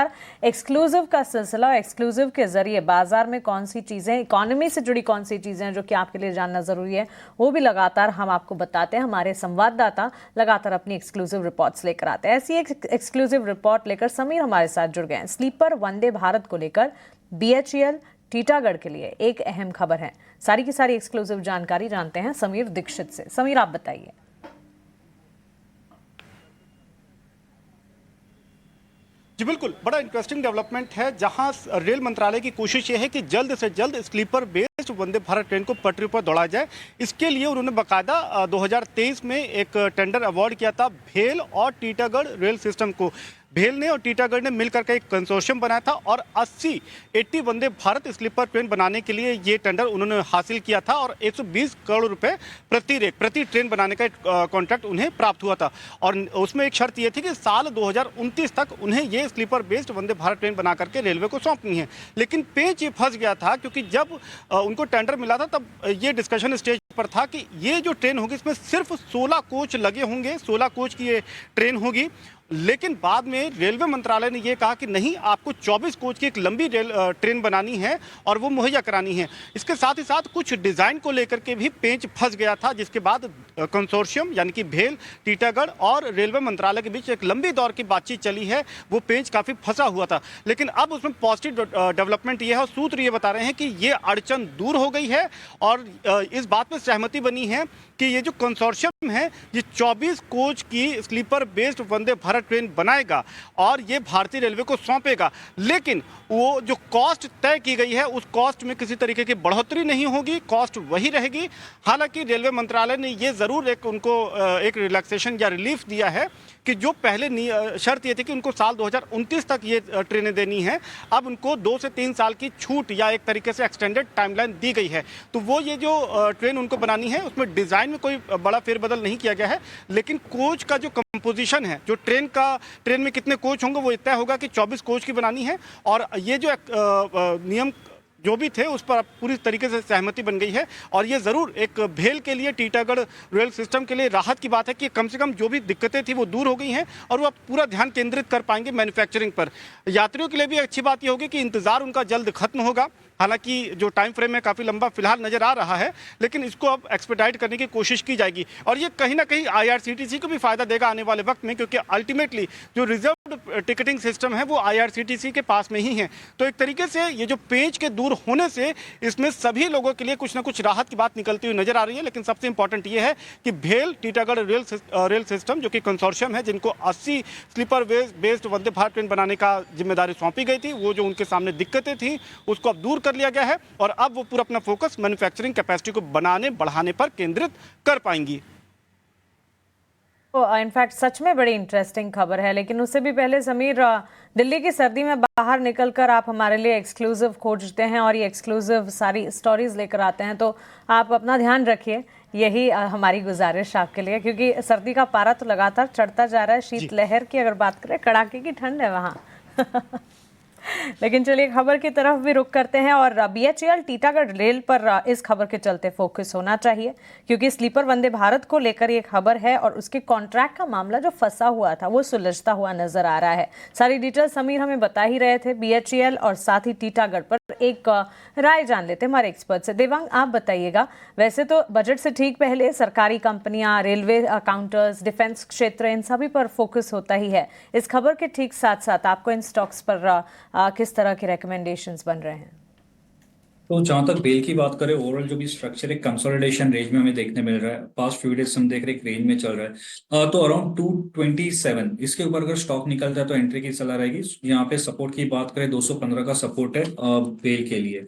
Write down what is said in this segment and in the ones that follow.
लगातार एक्सक्लूसिव का सिलसिला, एक्सक्लूसिव के जरिए बाजार में कौन सी चीजें, इकोनॉमी से जुड़ी कौन सी चीजें जो कि आपके लिए जानना जरूरी है, वो भी लगातार हम आपको बताते हैं। हमारे संवाददाता लगातार अपनी एक्सक्लूसिव रिपोर्ट्स लेकर आते हैं। ऐसी एक एक्सक्लूसिव रिपोर्ट लेकर समीर हमारे साथ जुड़ गए हैं। स्लीपर वंदे भारत को लेकर BHEL टीटागढ़ के लिए एक अहम खबर है। सारी की सारी एक्सक्लूसिव जानकारी जानते हैं समीर दीक्षित से। समीर, आप बताइए। जी बिल्कुल, बड़ा इंटरेस्टिंग डेवलपमेंट है, जहां रेल मंत्रालय की कोशिश ये है कि जल्द से जल्द sleeper based Vande Bharat train को पटरी पर दौड़ा जाए। इसके लिए उन्होंने बाकायदा 2023 में एक टेंडर अवार्ड किया था भेल और टीटागढ़ रेल सिस्टम को। भेल ने और टीटागढ़ ने मिलकर के एक कंसोर्शियम बनाया था और 80 वंदे भारत स्लीपर ट्रेन बनाने के लिए ये टेंडर उन्होंने हासिल किया था और 120 करोड़ रुपए प्रति ट्रेन बनाने का कॉन्ट्रैक्ट उन्हें प्राप्त हुआ था। और उसमें एक शर्त ये थी कि साल 2029 तक उन्हें ये sleeper based Vande Bharat train बना करके रेलवे को सौंपनी है। लेकिन पेच ये फंस गया था, क्योंकि जब उनको टेंडर मिला था तब ये डिस्कशन स्टेज पर था कि ये जो ट्रेन होगी इसमें सिर्फ 16 कोच लगे होंगे, 16 कोच की ये ट्रेन होगी। लेकिन बाद में रेलवे मंत्रालय ने यह कहा कि नहीं, आपको 24 कोच की एक लंबी ट्रेन बनानी है और वो मुहैया करानी है। इसके साथ ही साथ कुछ डिज़ाइन को लेकर के भी पेंच फंस गया था, जिसके बाद कंसोर्शियम यानी कि भेल, टीटागढ़ और रेलवे मंत्रालय के बीच एक लंबी दौर की बातचीत चली है। वो पेंच काफ़ी फंसा हुआ था, लेकिन अब उसमें पॉजिटिव डेवलपमेंट ये है और सूत्र ये बता रहे हैं कि ये अड़चन दूर हो गई है और इस बात पर सहमति बनी है कि ये जो कंसोर्शियम है ये 24 कोच की sleeper based Vande Bharat train बनाएगा और ये भारतीय रेलवे को सौंपेगा। लेकिन वो जो कॉस्ट तय की गई है उस कॉस्ट में किसी तरीके की बढ़ोतरी नहीं होगी, कॉस्ट वही रहेगी। हालांकि रेलवे मंत्रालय ने ये ज़रूर उनको एक रिलैक्सेशन या रिलीफ दिया है कि जो पहले शर्त ये थी कि उनको साल 2029 तक ये ट्रेनें देनी है, अब उनको 2 से 3 साल की छूट या एक तरीके से एक्सटेंडेड टाइमलाइन दी गई है। तो वो ये जो ट्रेन उनको बनानी है उसमें डिज़ाइन में कोई बड़ा फेरबदल नहीं किया गया है, लेकिन कोच का जो कंपोजिशन है, जो ट्रेन में कितने कोच होंगे वो तय होगा कि 24 कोच की बनानी है। और ये जो नियम जो भी थे उस पर पूरी तरीके से सहमति बन गई है और ये ज़रूर एक भेल के लिए, टीटागढ़ रेल सिस्टम के लिए राहत की बात है कि कम से कम जो भी दिक्कतें थी वो दूर हो गई हैं और वो अब पूरा ध्यान केंद्रित कर पाएंगे मैन्युफैक्चरिंग पर। यात्रियों के लिए भी अच्छी बात ये होगी कि इंतज़ार उनका जल्द खत्म होगा। हालांकि जो टाइम फ्रेम है काफ़ी लंबा फिलहाल नज़र आ रहा है, लेकिन इसको अब एक्सपेडाइट करने की कोशिश की जाएगी और ये कहीं ना कहीं IRCTC को भी फ़ायदा देगा आने वाले वक्त में, क्योंकि अल्टीमेटली जो रिजर्व्ड टिकटिंग सिस्टम है वो IRCTC के पास में ही है। तो एक तरीके से ये जो पेंच के दूर होने से इसमें सभी लोगों के लिए कुछ ना कुछ राहत की बात निकलती हुई नजर आ रही है। लेकिन सबसे इंपॉर्टेंट ये है कि भेल टीटागढ़ रेल सिस्टम जो कि कंसोर्शियम है, जिनको 80 sleeper based Vande Bharat train बनाने का जिम्मेदारी सौंपी गई थी, वो जो उनके सामने दिक्कतें थी उसको अब दूर कर लिया गया है और अब वो पूरा अपना फोकस मैन्युफैक्चरिंग कैपेसिटी को बनाने बढ़ाने पर केंद्रित कर पाएंगी। तो इनफैक्ट सच में बड़ी इंटरेस्टिंग खबर है, लेकिन उससे भी पहले समीर, दिल्ली की सर्दी में बाहर निकलकर आप हमारे लिए एक्सक्लूसिव खोजते हैं और ये एक्सक्लूसिव सारी स्टोरीज लेकर आते हैं, तो आप अपना ध्यान रखिए, यही हमारी गुजारिश आपके लिए, क्योंकि सर्दी का पारा तो लगातार चढ़ता जा रहा है। शीतलहर की अगर बात करें, कड़ाके की ठंड है वहाँ लेकिन चलिए खबर की तरफ भी रुख करते हैं और BHEL टीटागढ़ रेल पर इस खबर के चलते फोकस होना चाहिए, क्योंकि स्लीपर वंदे भारत को लेकर ये खबर है और उसके कॉन्ट्रैक्ट का मामला जो फंसा हुआ था वो सुलझता हुआ नजर आ रहा है। सारी डिटेल समीर हमें बता ही रहे थे। BHEL और साथ ही टीटागढ़ पर एक राय जान लेते हमारे एक्सपर्ट से। देवांग, आप बताइएगा, वैसे तो बजट से ठीक पहले सरकारी कंपनियां, रेलवे काउंटर्स, डिफेंस क्षेत्र, इन सभी पर फोकस होता ही है। इस खबर के ठीक साथ साथ आपको इन स्टॉक्स पर किस तरह के रिकमेंडेशंस बन रहे हैं? तो जहां तक बेल की बात करें, ओवरऑल जो भी स्ट्रक्चर है कंसोलिडेशन रेंज में हमें देखने मिल रहा है। पास्ट फ्यू डेज हम देख रहे हैं एक रेंज में चल रहा है, तो अराउंड 227 इसके ऊपर अगर स्टॉक निकल जाए तो एंट्री की सलाह रहेगी। यहाँ पे सपोर्ट की बात करें, 215 का सपोर्ट है बेल के लिए।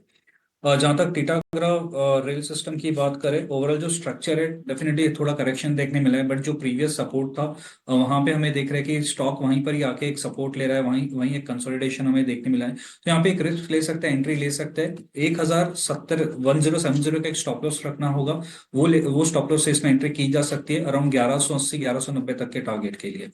जहाँ तक टीटागढ़ रेल सिस्टम की बात करें, ओवरऑल जो स्ट्रक्चर है डेफिनेटली थोड़ा करेक्शन देखने मिला है, बट जो प्रीवियस सपोर्ट था वहां पे हमें देख रहे हैं कि स्टॉक वहीं पर ही आके एक सपोर्ट ले रहा है, वहीं वहीं एक कंसोलिडेशन हमें देखने मिला है। तो यहाँ पे एक रिस्क ले सकते हैं, एंट्री ले सकते हैं। 1070 का एक स्टॉप लॉस रखना होगा, वो स्टॉप लॉस से इसमें एंट्री की जा सकती है अराउंड 1180 1190 तक के टारगेट के लिए।